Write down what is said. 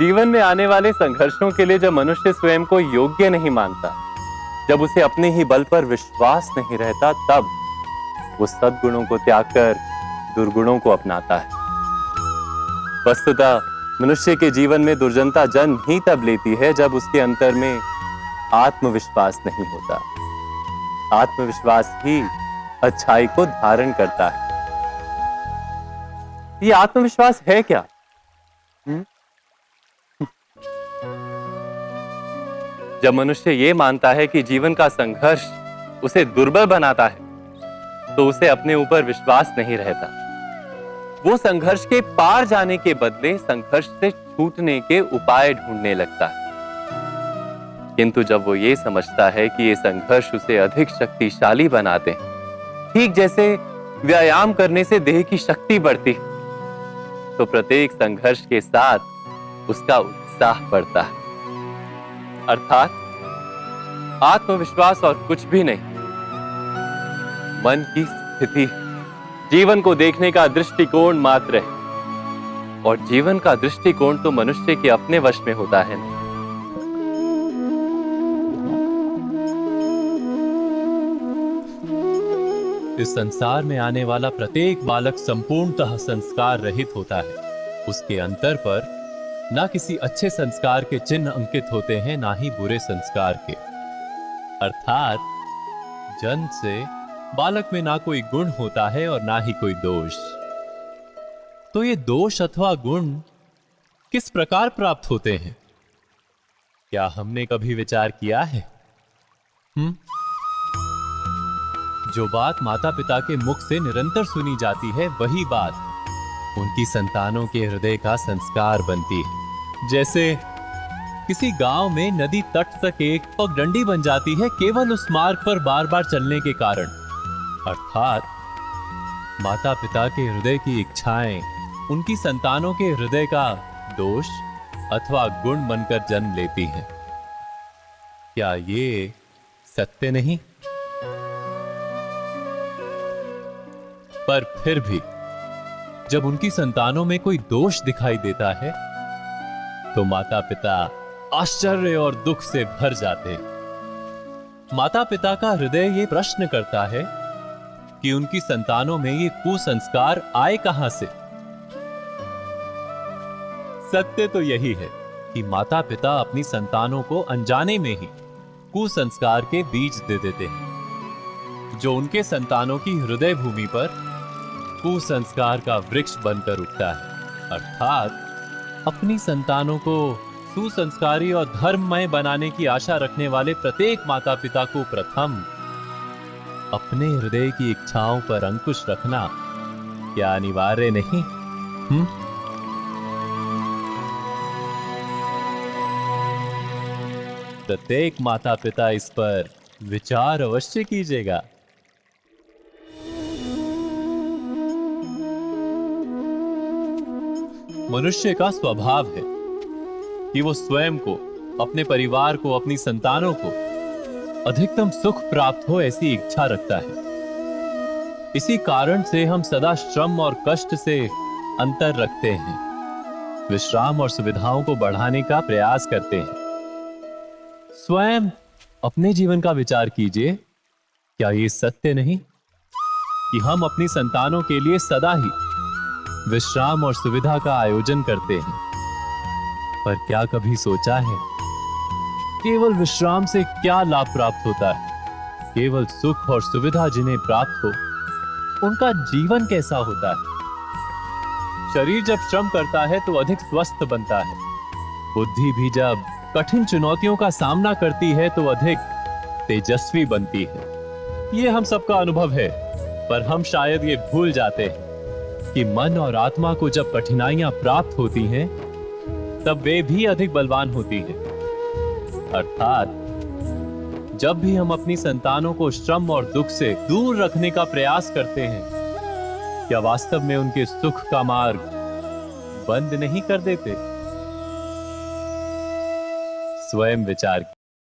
जीवन में आने वाले संघर्षों के लिए जब मनुष्य स्वयं को योग्य नहीं मानता, जब उसे अपने ही बल पर विश्वास नहीं रहता, तब वो सद्गुणों को त्याग कर दुर्गुणों को अपनाता है। वस्तुतः मनुष्य के जीवन में दुर्जनता जन्म ही तब लेती है जब उसके अंतर में आत्मविश्वास नहीं होता। आत्मविश्वास ही अच्छाई को धारण करता है। ये आत्मविश्वास है क्या? जब मनुष्य ये मानता है कि जीवन का संघर्ष उसे दुर्बल बनाता है, तो उसे अपने ऊपर विश्वास नहीं रहता। वो संघर्ष के पार जाने के बदले संघर्ष से छूटने के उपाय ढूंढने लगता है। किंतु जब वो ये समझता है कि ये संघर्ष उसे अधिक शक्तिशाली बनाते हैं, ठीक जैसे व्यायाम करने से देह की शक्ति बढ़ती है, तो प्रत्येक संघर्ष के साथ उसका उत्साह बढ़ता है। अर्थात आत्मविश्वास और कुछ भी नहीं, मन की स्थिति, जीवन को देखने का दृष्टिकोण मात्र है। और जीवन का दृष्टिकोण तो मनुष्य के अपने वश में होता है। इस संसार में आने वाला प्रत्येक बालक संपूर्णतः संस्कार रहित होता है। उसके अंतर पर ना किसी अच्छे संस्कार के चिन्ह अंकित होते हैं, ना ही बुरे संस्कार के। अर्थात जन्म से बालक में ना कोई गुण होता है और ना ही कोई दोष। तो ये दोष अथवा गुण किस प्रकार प्राप्त होते हैं? क्या हमने कभी विचार किया है? जो बात माता पिता के मुख से निरंतर सुनी जाती है, वही बात उनकी संतानों के हृदय का संस्कार बनती है। जैसे किसी गांव में नदी तट तक एक पगडंडी बन जाती है केवल उस मार्ग पर बार बार चलने के कारण। अर्थात माता पिता के हृदय की इच्छाएं उनकी संतानों के हृदय का दोष अथवा गुण बनकर जन्म लेती हैं। क्या ये सत्य नहीं? पर फिर भी जब उनकी संतानों में कोई दोष दिखाई देता है, तो माता पिता आश्चर्य और दुख से भर जाते हैं। माता पिता का हृदय ये प्रश्न करता है कि उनकी संतानों में ये कुसंस्कार आए कहां से। सत्य तो यही है कि माता पिता अपनी संतानों को अनजाने में ही कुसंस्कार के बीज दे देते हैं, जो उनके संतानों की हृदय भूमि पर कुसंस्कार का वृक्ष बनकर उठता है। अर्थात अपनी संतानों को सुसंस्कारी और धर्ममय बनाने की आशा रखने वाले प्रत्येक माता पिता को प्रथम अपने हृदय की इच्छाओं पर अंकुश रखना क्या अनिवार्य नहीं? प्रत्येक माता पिता इस पर विचार अवश्य कीजिएगा। मनुष्य का स्वभाव है कि वो स्वयं को, अपने परिवार को, अपनी संतानों को अधिकतम सुख प्राप्त हो ऐसी इच्छा रखता है। इसी कारण से हम सदा श्रम और कष्ट से अंतर रखते हैं, विश्राम और सुविधाओं को बढ़ाने का प्रयास करते हैं। स्वयं अपने जीवन का विचार कीजिए। क्या ये सत्य नहीं कि हम अपनी संतानों के लिए सदा ही विश्राम और सुविधा का आयोजन करते हैं? पर क्या कभी सोचा है केवल विश्राम से क्या लाभ प्राप्त होता है? केवल सुख और सुविधा जिन्हें प्राप्त हो, उनका जीवन कैसा होता है? शरीर जब श्रम करता है तो अधिक स्वस्थ बनता है। बुद्धि भी जब कठिन चुनौतियों का सामना करती है तो अधिक तेजस्वी बनती है। ये हम सबका अनुभव है, पर हम शायद ये भूल जाते हैं कि मन और आत्मा को जब कठिनाइयां प्राप्त होती हैं, तब वे भी अधिक बलवान होती हैं। अर्थात जब भी हम अपनी संतानों को श्रम और दुख से दूर रखने का प्रयास करते हैं, क्या वास्तव में उनके सुख का मार्ग बंद नहीं कर देते? स्वयं विचार